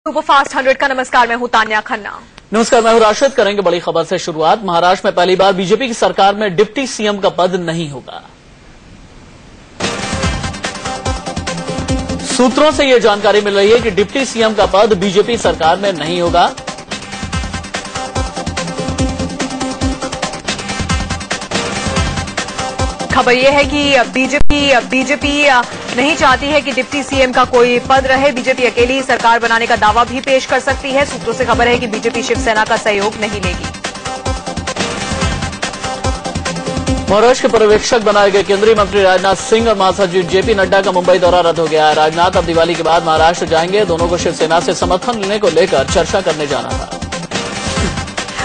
Superfast 100 का नमस्कार, मैं हूं तान्या खन्ना। नमस्कार, मैं हूं राशिद। करेंगे बड़ी खबर से शुरुआत। महाराष्ट्र में पहली बार बीजेपी की सरकार में डिप्टी सीएम का पद नहीं होगा। सूत्रों से यह जानकारी मिल रही है कि डिप्टी सीएम का पद बीजेपी सरकार में नहीं होगा। खबर यह है कि बीजेपी नहीं चाहती है कि डिप्टी सीएम का कोई पद रहे। बीजेपी अकेली सरकार बनाने का दावा भी पेश कर सकती है। सूत्रों से खबर है कि बीजेपी शिवसेना का सहयोग नहीं लेगी। महाराष्ट्र के पर्यवेक्षक बनाए गए केंद्रीय मंत्री राजनाथ सिंह और महासचिव जेपी नड्डा का मुंबई दौरा रद्द हो गया है। राजनाथ अब दिवाली के बाद महाराष्ट्र जाएंगे। दोनों को शिवसेना से समर्थन लेने को लेकर चर्चा करने जाना था।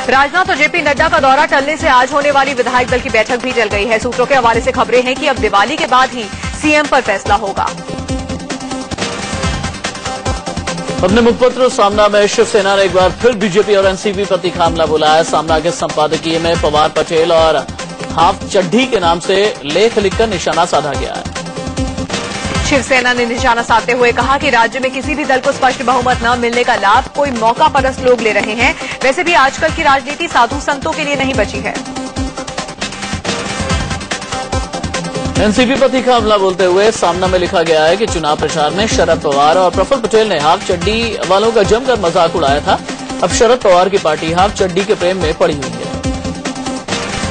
राजनाथ और जेपी नड्डा का दौरा टलने से आज होने वाली विधायक दल की बैठक भी टल गई है। सूत्रों के हवाले से खबरें हैं कि अब दिवाली के बाद ही सीएम पर फैसला होगा। अपने मुखपत्र सामना में शिवसेना ने एक बार फिर बीजेपी और एनसीपी पर तीखा हमला बोला है। सामना के संपादकीय में पवार, पटेल और हाफ चड्ढी के नाम से लेख लिखकर निशाना साधा गया है। शिवसेना ने निशाना साधते हुए कहा कि राज्य में किसी भी दल को स्पष्ट बहुमत न मिलने का लाभ कोई मौका परस्त लोग ले रहे हैं। वैसे भी आजकल की राजनीति साधु संतों के लिए नहीं बची है। एनसीपी पर तीखा हमला बोलते हुए सामना में लिखा गया है कि चुनाव प्रचार में शरद पवार और प्रफुल्ल पटेल ने हाफ चड्डी वालों का जमकर मजाक उड़ाया था। अब शरद पवार की पार्टी हाफ चड्डी के प्रेम में पड़ी हुई है।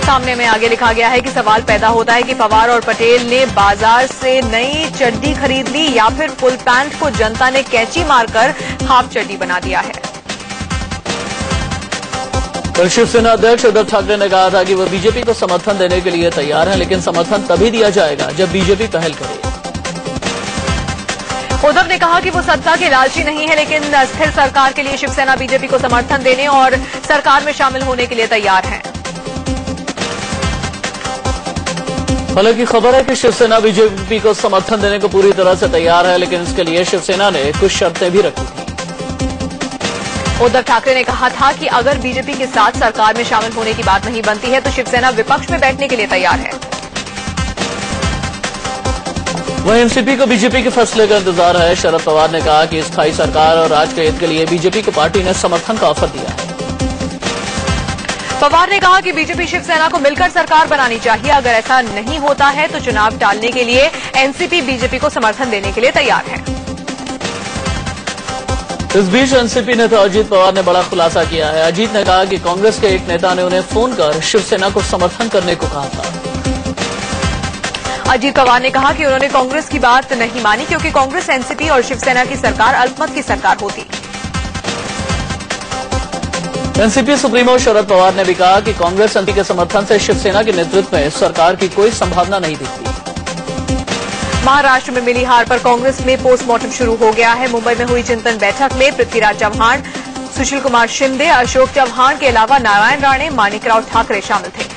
सामने में आगे लिखा गया है कि सवाल पैदा होता है कि पवार और पटेल ने बाजार से नई चड्डी खरीद ली या फिर फुल पैंट को जनता ने कैंची मारकर हाफ चड्डी बना दिया है। कल शिवसेना अध्यक्ष उद्धव ठाकरे ने कहा था कि वह बीजेपी को समर्थन देने के लिए तैयार है, लेकिन समर्थन तभी दिया जाएगा जब बीजेपी पहल करे। उद्धव ने कहा कि वो सत्ता के लालची नहीं है, लेकिन स्थिर सरकार के लिए शिवसेना बीजेपी को समर्थन देने और सरकार में शामिल होने के लिए तैयार है। हालांकि खबर है कि शिवसेना बीजेपी को समर्थन देने को पूरी तरह से तैयार है, लेकिन इसके लिए शिवसेना ने कुछ शर्तें भी रखी थी। उद्धव ठाकरे ने कहा था कि अगर बीजेपी के साथ सरकार में शामिल होने की बात नहीं बनती है तो शिवसेना विपक्ष में बैठने के लिए तैयार है। वहीं एनसीपी को बीजेपी के फैसले का इंतजार है। शरद पवार ने कहा कि स्थायी सरकार और राज्य के हित के लिए बीजेपी को पार्टी ने समर्थन का ऑफर दिया है। पवार ने कहा कि बीजेपी शिवसेना को मिलकर सरकार बनानी चाहिए। अगर ऐसा नहीं होता है तो चुनाव टालने के लिए एनसीपी बीजेपी को समर्थन देने के लिए तैयार है। इस बीच एनसीपी नेता अजीत पवार ने बड़ा खुलासा किया है। अजीत ने कहा कि कांग्रेस के एक नेता ने उन्हें फोन कर शिवसेना को समर्थन करने को कहा था। अजीत पवार ने कहा कि उन्होंने कांग्रेस की बात नहीं मानी, क्योंकि कांग्रेस, एनसीपी और शिवसेना की सरकार अल्पमत की सरकार होती। एनसीपी सुप्रीमो शरद पवार ने भी कहा कि कांग्रेस एनसीपी के समर्थन से शिवसेना के नेतृत्व में सरकार की कोई संभावना नहीं दिखती। महाराष्ट्र में मिली हार पर कांग्रेस में पोस्टमार्टम शुरू हो गया है। मुंबई में हुई चिंतन बैठक में पृथ्वीराज चव्हाण, सुशील कुमार शिंदे, अशोक चव्हाण के अलावा नारायण राणे, माणिकराव ठाकरे शामिल थे।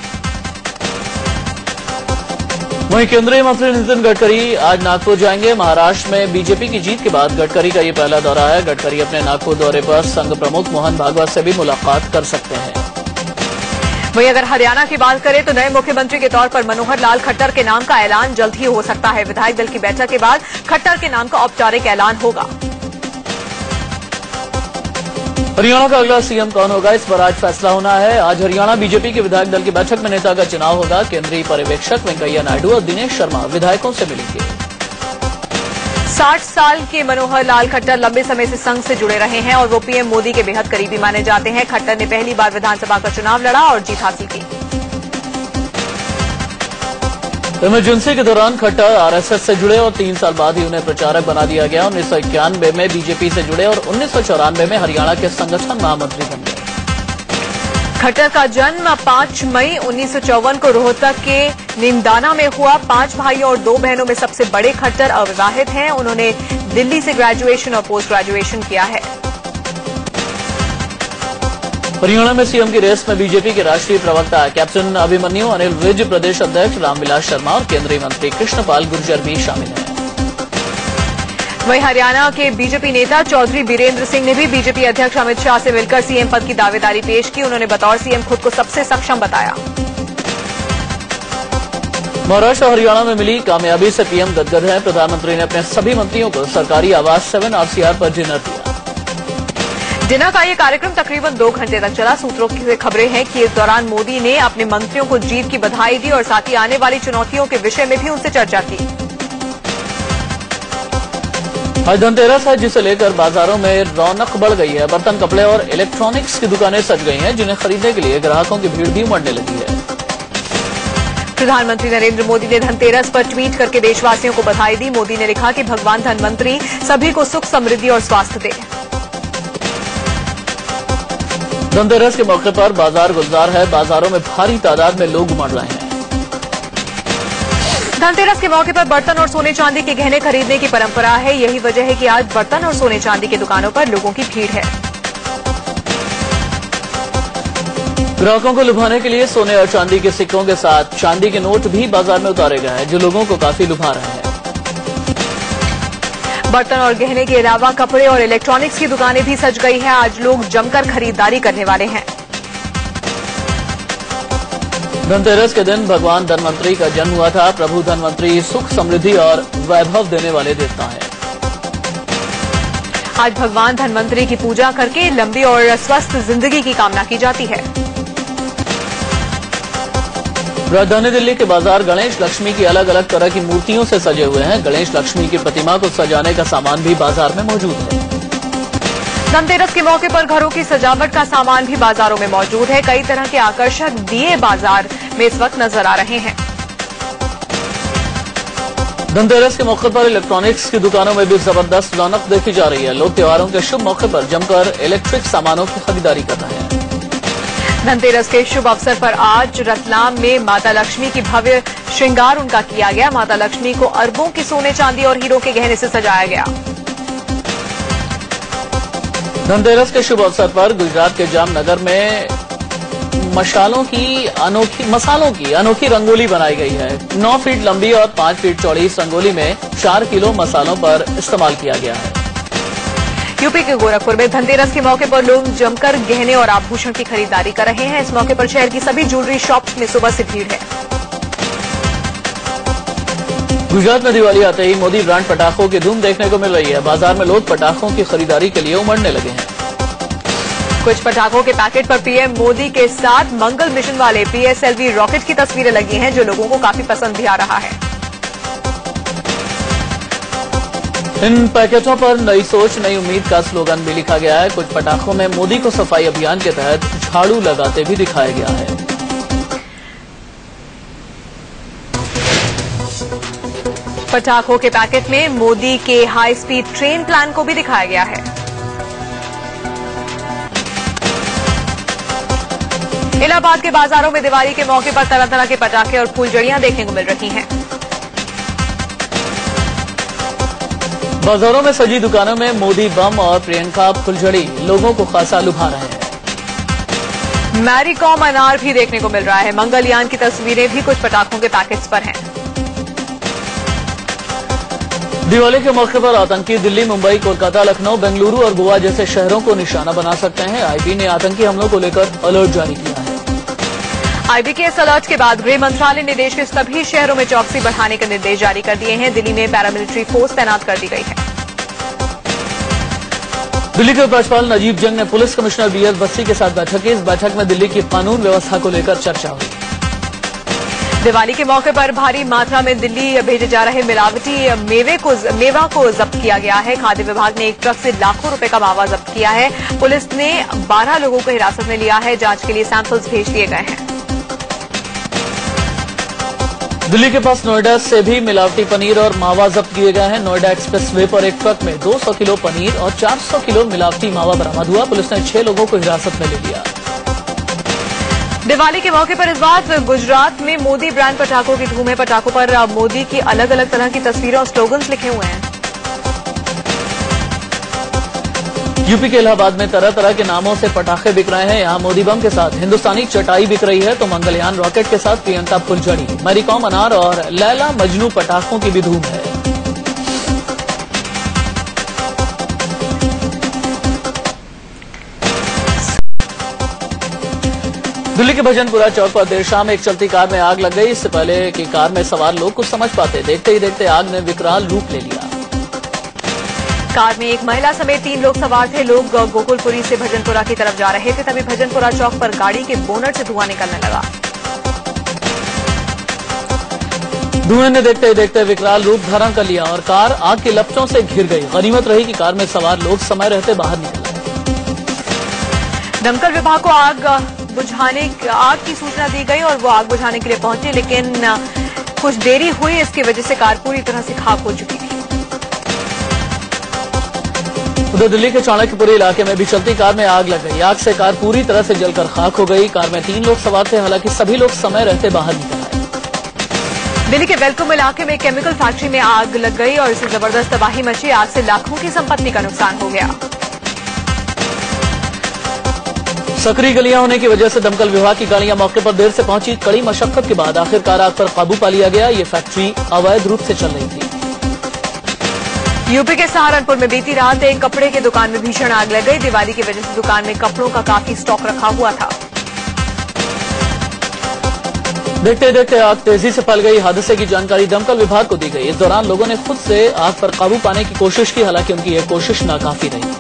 वहीं केंद्रीय मंत्री नितिन गडकरी आज नागपुर जाएंगे। महाराष्ट्र में बीजेपी की जीत के बाद गडकरी का ये पहला दौरा है। गडकरी अपने नागपुर दौरे पर संघ प्रमुख मोहन भागवत से भी मुलाकात कर सकते हैं। वहीं अगर हरियाणा की बात करें तो नए मुख्यमंत्री के तौर पर मनोहर लाल खट्टर के नाम का ऐलान जल्द ही हो सकता है। विधायक दल की बैठक के बाद खट्टर के नाम का औपचारिक ऐलान होगा। हरियाणा का अगला सीएम कौन होगा, इस पर आज फैसला होना है। आज हरियाणा बीजेपी के विधायक दल की बैठक में नेता का चुनाव होगा। केंद्रीय पर्यवेक्षक वेंकैया नायडू और दिनेश शर्मा विधायकों से मिलेंगे। 60 साल के मनोहर लाल खट्टर लंबे समय से संघ से जुड़े रहे हैं और वो पीएम मोदी के बेहद करीबी माने जाते हैं। खट्टर ने पहली बार विधानसभा का चुनाव लड़ा और जीत हासिल की। इमरजेंसी के दौरान खट्टर आरएसएस से जुड़े और 3 साल बाद ही उन्हें प्रचारक बना दिया गया। 1991 में बीजेपी से जुड़े और 1994 में हरियाणा के संगठन महामंत्री बन गए। खट्टर का जन्म 5 मई 1954 को रोहतक के नीमदाना में हुआ। 5 भाइयों और 2 बहनों में सबसे बड़े खट्टर अविवाहित हैं। उन्होंने दिल्ली से ग्रेजुएशन और पोस्ट ग्रेजुएशन किया है। हरियाणा में सीएम की रेस में बीजेपी के राष्ट्रीय प्रवक्ता कैप्टन अभिमन्यु, अनिल विज, प्रदेश अध्यक्ष रामविलास शर्मा और केंद्रीय मंत्री कृष्णपाल गुर्जर भी शामिल हैं। वहीं हरियाणा के बीजेपी नेता चौधरी बीरेंद्र सिंह ने भी बीजेपी अध्यक्ष अमित शाह से मिलकर सीएम पद की दावेदारी पेश की। उन्होंने बतौर सीएम खुद को सबसे सक्षम बताया। महाराष्ट्र और हरियाणा में मिली कामयाबी से पीएम गदगद हैं। प्रधानमंत्री ने अपने सभी मंत्रियों को सरकारी आवास 7 RCR पर डिनर दिया। डिनर का ये कार्यक्रम तकरीबन 2 घंटे तक चला। सूत्रों से खबरें हैं कि इस दौरान मोदी ने अपने मंत्रियों को जीत की बधाई दी और साथ ही आने वाली चुनौतियों के विषय में भी उनसे चर्चा की। आज धनतेरस है, जिसे लेकर बाजारों में रौनक बढ़ गई है। बर्तन, कपड़े और इलेक्ट्रॉनिक्स की दुकानें सज गई हैं, जिन्हें खरीदने के लिए ग्राहकों की भीड़ भी उमड़ने लगी है। प्रधानमंत्री नरेंद्र मोदी ने धनतेरस पर ट्वीट करके देशवासियों को बधाई दी। मोदी ने लिखा कि भगवान धनवंतरी सभी को सुख, समृद्धि और स्वास्थ्य दे। धनतेरस के मौके पर बाजार गुलजार है। बाजारों में भारी तादाद में लोग उमड़ रहे हैं। धनतेरस के मौके पर बर्तन और सोने चांदी के गहने खरीदने की परंपरा है। यही वजह है कि आज बर्तन और सोने चांदी की दुकानों पर लोगों की भीड़ है। ग्राहकों को लुभाने के लिए सोने और चांदी के सिक्कों के साथ चांदी के नोट भी बाजार में उतारे गए हैं, जो लोगों को काफी लुभा रहे हैं। बर्तन और गहने के अलावा कपड़े और इलेक्ट्रॉनिक्स की दुकानें भी सज गई हैं। आज लोग जमकर खरीदारी करने वाले हैं। धनतेरस के दिन भगवान धनवंतरी का जन्म हुआ था। प्रभु धनवंतरी सुख, समृद्धि और वैभव देने वाले देवता हैं। आज भगवान धनवंतरी की पूजा करके लंबी और स्वस्थ जिंदगी की कामना की जाती है। राजधानी दिल्ली के बाजार गणेश लक्ष्मी की अलग अलग तरह की मूर्तियों से सजे हुए हैं। गणेश लक्ष्मी की प्रतिमा को सजाने का सामान भी बाजार में मौजूद है। धनतेरस के मौके पर घरों की सजावट का सामान भी बाजारों में मौजूद है। कई तरह के आकर्षक दिए बाजार में इस वक्त नजर आ रहे हैं। धनतेरस के मौके पर इलेक्ट्रॉनिक्स की दुकानों में भी जबरदस्त रौनक देखी जा रही है। लोग त्योहारों के शुभ मौके पर जमकर इलेक्ट्रिक सामानों की खरीदारी कर रहे हैं। धनतेरस के शुभ अवसर पर आज रतलाम में माता लक्ष्मी की भव्य श्रृंगार उनका किया गया। माता लक्ष्मी को अरबों की सोने, चांदी और हीरों के गहने से सजाया गया। धनतेरस के शुभ अवसर पर गुजरात के जामनगर में मसालों की अनोखी रंगोली बनाई गई है। 9 फीट लंबी और 5 फीट चौड़ी इस रंगोली में 4 किलो मसालों पर इस्तेमाल किया गया है। यूपी के गोरखपुर में धनतेरस के मौके पर लोग जमकर गहने और आभूषण की खरीदारी कर रहे हैं। इस मौके पर शहर की सभी ज्वेलरी शॉप्स में सुबह से भीड़ है। गुजरात में दिवाली आते ही मोदी ब्रांड पटाखों की धूम देखने को मिल रही है। बाजार में लोग पटाखों की खरीदारी के लिए उमड़ने लगे हैं। कुछ पटाखों के पैकेट पर पीएम मोदी के साथ मंगल मिशन वाले PSLV रॉकेट की तस्वीरें लगी हैं, जो लोगों को काफी पसंद भी आ रहा है। इन पैकेटों पर नई सोच, नई उम्मीद का स्लोगन भी लिखा गया है। कुछ पटाखों में मोदी को सफाई अभियान के तहत झाड़ू लगाते भी दिखाया गया है। पटाखों के पैकेट में मोदी के हाई स्पीड ट्रेन प्लान को भी दिखाया गया है। इलाहाबाद के बाजारों में दिवाली के मौके पर तरह तरह के पटाखे और फुलझड़ियां देखने को मिल रही हैं। बाजारों में सजी दुकानों में मोदी बम और प्रियंका फुलझड़ी लोगों को खासा लुभा रहे हैं। मैरी कॉम अनार भी देखने को मिल रहा है। मंगलयान की तस्वीरें भी कुछ पटाखों के पैकेट्स पर हैं। दिवाली के मौके पर आतंकी दिल्ली, मुंबई, कोलकाता, लखनऊ, बेंगलुरु और गोवा जैसे शहरों को निशाना बना सकते हैं। आईबी ने आतंकी हमलों को लेकर अलर्ट जारी किया है। आईबी के इस अलर्ट के बाद गृह मंत्रालय ने देश के सभी शहरों में चौकसी बढ़ाने के निर्देश जारी कर दिए हैं। दिल्ली में पैरामिलिट्री फोर्स तैनात कर दी गई है। दिल्ली के उपराज्यपाल नजीब जंग ने पुलिस कमिश्नर BS बस्सी के साथ बैठक की। इस बैठक में दिल्ली की कानून व्यवस्था को लेकर चर्चा हुई। दिवाली के मौके पर भारी मात्रा में दिल्ली भेजे जा रहे मिलावटी मेवा को जब्त किया गया है। खाद्य विभाग ने एक ट्रक से लाखों रुपए का मावा जब्त किया है। पुलिस ने 12 लोगों को हिरासत में लिया है। जांच के लिए सैंपल्स भेज दिए गए हैं। दिल्ली के पास नोएडा से भी मिलावटी पनीर और मावा जब्त किए गए हैं। नोएडा एक्सप्रेस वे पर एक ट्रक में 200 किलो पनीर और 400 किलो मिलावटी मावा बरामद हुआ। पुलिस ने 6 लोगों को हिरासत में ले लिया। दिवाली के मौके पर इस बार गुजरात में मोदी ब्रांड पटाखों की धूम है। पटाखों पर मोदी की अलग अलग तरह की तस्वीरें और स्लोगन्स लिखे हुए हैं। यूपी के इलाहाबाद में तरह तरह के नामों से पटाखे बिक रहे हैं। यहाँ मोदी बम के साथ हिंदुस्तानी चटाई बिक रही है, तो मंगलयान रॉकेट के साथ प्रियंका फुलझड़ी, मैरी कॉम अनार और लैला मजनू पटाखों की भी धूम है। दिल्ली के भजनपुरा चौक पर देर शाम एक चलती कार में आग लग गई। इससे पहले कि कार में सवार लोग कुछ समझ पाते, देखते ही देखते आग ने विकराल रूप ले लिया। कार में एक महिला समेत 3 लोग सवार थे। लोग गोकुलपुरी से भजनपुरा की तरफ जा रहे थे, तभी भजनपुरा चौक पर गाड़ी के बोनट से धुआं निकलने लगा। धुएं ने देखते ही देखते विकराल रूप धारण कर लिया और कार आग की लपटों से घिर गई। गनीमत रही कि कार में सवार लोग समय रहते बाहर निकल गए। दमकल विभाग को आग की सूचना दी गई और वो आग बुझाने के लिए पहुंचे, लेकिन कुछ देरी हुई। इसकी वजह से कार पूरी तरह से खाक हो चुकी थी। उधर दिल्ली के चाणक्यपुरी इलाके में भी चलती कार में आग लग गई। आग से कार पूरी तरह से जलकर खाक हो गई। कार में 3 लोग सवार थे, हालांकि सभी लोग समय रहते बाहर निकल आए। दिल्ली के वेलकम इलाके में केमिकल फैक्ट्री में आग लग गई और इससे जबरदस्त तबाही मची। आग से लाखों की संपत्ति का नुकसान हो गया। सकरी गलियां होने की वजह से दमकल विभाग की गाड़ियां मौके पर देर से पहुंची। कड़ी मशक्कत के बाद आखिरकार आग पर काबू पा लिया गया। ये फैक्ट्री अवैध रूप से चल रही थी। यूपी के सहारनपुर में बीती रात एक कपड़े की दुकान में भीषण आग लग गई। दिवाली की वजह से दुकान में कपड़ों का काफी स्टॉक रखा हुआ था। देखते देखते आग तेजी से फैल गई। हादसे की जानकारी दमकल विभाग को दी गई। इस दौरान लोगों ने खुद से आग पर काबू पाने की कोशिश की, हालांकि उनकी यह कोशिश नाकाफी रही।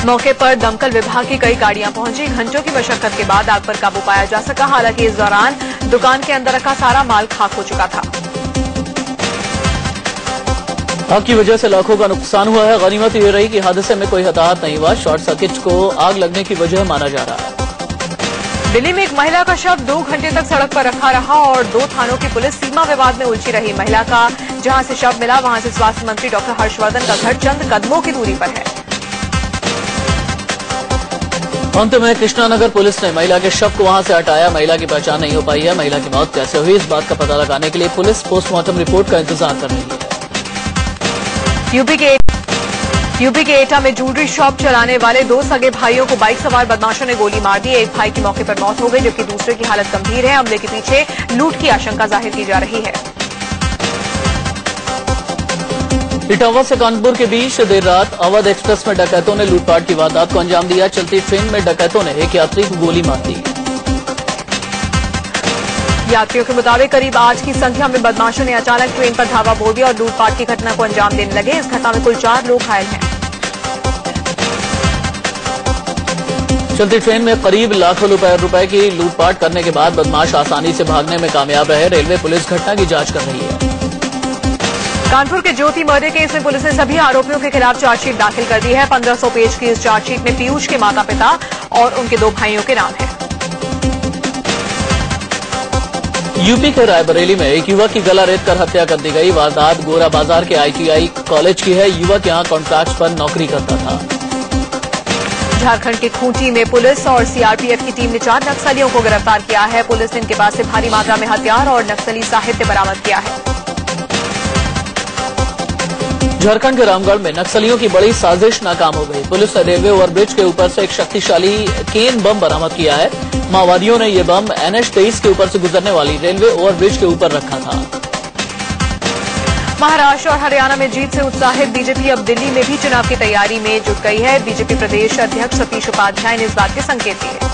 मौके पर दमकल विभाग की कई गाड़ियां पहुंची। घंटों की मशक्कत के बाद आग पर काबू पाया जा सका। हालांकि इस दौरान दुकान के अंदर रखा सारा माल खाक हो चुका था। आग की वजह से लाखों का नुकसान हुआ है। गनीमत ये रही कि हादसे में कोई हताहत नहीं हुआ। शॉर्ट सर्किट को आग लगने की वजह माना जा रहा है। दिल्ली में एक महिला का शव 2 घंटे तक सड़क पर रखा रहा और 2 थानों की पुलिस सीमा विवाद में उलझी रही। महिला का जहां से शव मिला वहां से स्वास्थ्य मंत्री डॉक्टर हर्षवर्धन का घर चंद कदमों की दूरी पर है। अंत में कृष्णानगर पुलिस ने महिला के शव को वहां से हटाया। महिला की पहचान नहीं हो पाई है। महिला की मौत कैसे हुई, इस बात का पता लगाने के लिए पुलिस पोस्टमार्टम रिपोर्ट का इंतजार कर रही है। यूपी के एटा में ज्वेलरी शॉप चलाने वाले 2 सगे भाइयों को बाइक सवार बदमाशों ने गोली मार दी। एक भाई की मौके पर मौत हो गई, जबकि दूसरे की हालत गंभीर है। हमले के पीछे लूट की आशंका जाहिर की जा रही है। इटावा से कानपुर के बीच देर रात अवध एक्सप्रेस में डकैतों ने लूटपाट की वारदात को अंजाम दिया। चलती ट्रेन में डकैतों ने एक यात्री को गोली मार दी। यात्रियों के मुताबिक करीब 8 की संख्या में बदमाशों ने अचानक ट्रेन पर धावा बोल दिया और लूटपाट की घटना को अंजाम देने लगे। इस घटना में कुल 4 लोग घायल हैं। चलती ट्रेन में करीब लाखों रुपए की लूटपाट करने के बाद बदमाश आसानी से भागने में कामयाब रहे। रेलवे पुलिस घटना की जांच कर रही है। कानपुर के ज्योति मर्डर केस में पुलिस ने सभी आरोपियों के खिलाफ चार्जशीट दाखिल कर दी है। 1500 पेज की इस चार्जशीट में पीयूष के माता पिता और उनके 2 भाइयों के नाम हैं। यूपी के रायबरेली में एक युवक की गला रेत कर हत्या कर दी गई। वारदात गोरा बाजार के ITI कॉलेज की है। युवक यहां कॉन्ट्रैक्ट पर नौकरी करता था। झारखंड के खूंटी में पुलिस और CRPF की टीम ने 4 नक्सलियों को गिरफ्तार किया है। पुलिस ने इनके पास से भारी मात्रा में हथियार और नक्सली साहित्य बरामद किया है। झारखंड के रामगढ़ में नक्सलियों की बड़ी साजिश नाकाम हो गई। पुलिस ने रेलवे ओवरब्रिज के ऊपर से एक शक्तिशाली केन बम बरामद किया है। माओवादियों ने यह बम NH-23 के ऊपर से गुजरने वाली रेलवे ओवरब्रिज के ऊपर रखा था। महाराष्ट्र और हरियाणा में जीत से उत्साहित बीजेपी अब दिल्ली में भी चुनाव की तैयारी में जुट गई है। बीजेपी प्रदेश अध्यक्ष सतीश उपाध्याय ने इस बात के संकेत दिए।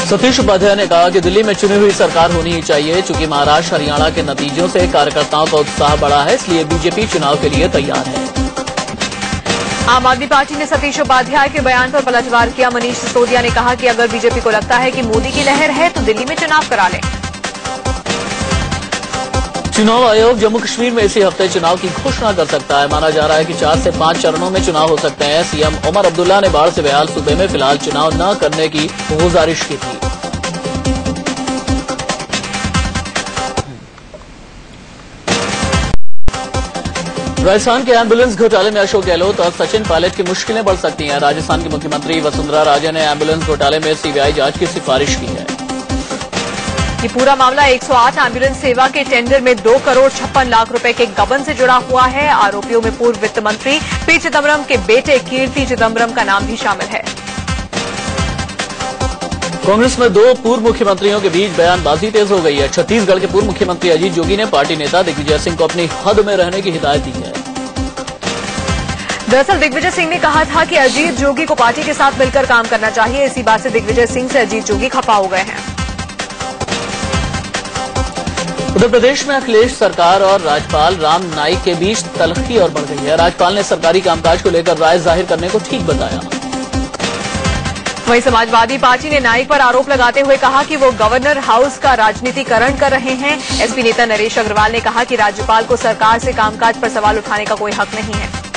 सतीश उपाध्याय ने कहा कि दिल्ली में चुनी हुई सरकार होनी ही चाहिए। चूंकि महाराष्ट्र हरियाणा के नतीजों से कार्यकर्ताओं का उत्साह बढ़ा है, इसलिए बीजेपी चुनाव के लिए तैयार है। आम आदमी पार्टी ने सतीश उपाध्याय के बयान पर पलटवार किया। मनीष सिसोदिया ने कहा कि अगर बीजेपी को लगता है कि मोदी की लहर है तो दिल्ली में चुनाव करा लें। चुनाव आयोग जम्मू कश्मीर में इसी हफ्ते चुनाव की घोषणा कर सकता है। माना जा रहा है कि 4 से 5 चरणों में चुनाव हो सकते हैं। सीएम उमर अब्दुल्ला ने बाढ़ से बेहाल सूबे में फिलहाल चुनाव न करने की गुजारिश की थी। राजस्थान के एम्बुलेंस घोटाले में अशोक गहलोत और सचिन पायलट की मुश्किलें बढ़ सकती हैं। राजस्थान की मुख्यमंत्री वसुंधरा राजे ने एम्बुलेंस घोटाले में CBI जांच की सिफारिश की है। ये पूरा मामला 108 एम्बुलेंस सेवा के टेंडर में 2 करोड़ 56 लाख रुपए के गबन से जुड़ा हुआ है। आरोपियों में पूर्व वित्त मंत्री P चिदम्बरम के बेटे कीर्ति चिदम्बरम का नाम भी शामिल है। कांग्रेस में 2 पूर्व मुख्यमंत्रियों के बीच बयानबाजी तेज हो गई है। छत्तीसगढ़ के पूर्व मुख्यमंत्री अजीत जोगी ने पार्टी नेता दिग्विजय सिंह को अपनी हद में रहने की हिदायत दी है। दरअसल दिग्विजय सिंह ने कहा था कि अजीत जोगी को पार्टी के साथ मिलकर काम करना चाहिए। इसी बात से दिग्विजय सिंह से अजीत जोगी खफा हो गए हैं। उत्तर प्रदेश में अखिलेश सरकार और राज्यपाल राम नाईक के बीच तलखी और बढ़ गई है। राज्यपाल ने सरकारी कामकाज को लेकर राय जाहिर करने को ठीक बताया। वहीं समाजवादी पार्टी ने नाईक पर आरोप लगाते हुए कहा कि वो गवर्नर हाउस का राजनीतिकरण कर रहे हैं। एसपी नेता नरेश अग्रवाल ने कहा कि राज्यपाल को सरकार से कामकाज पर सवाल उठाने का कोई हक नहीं है।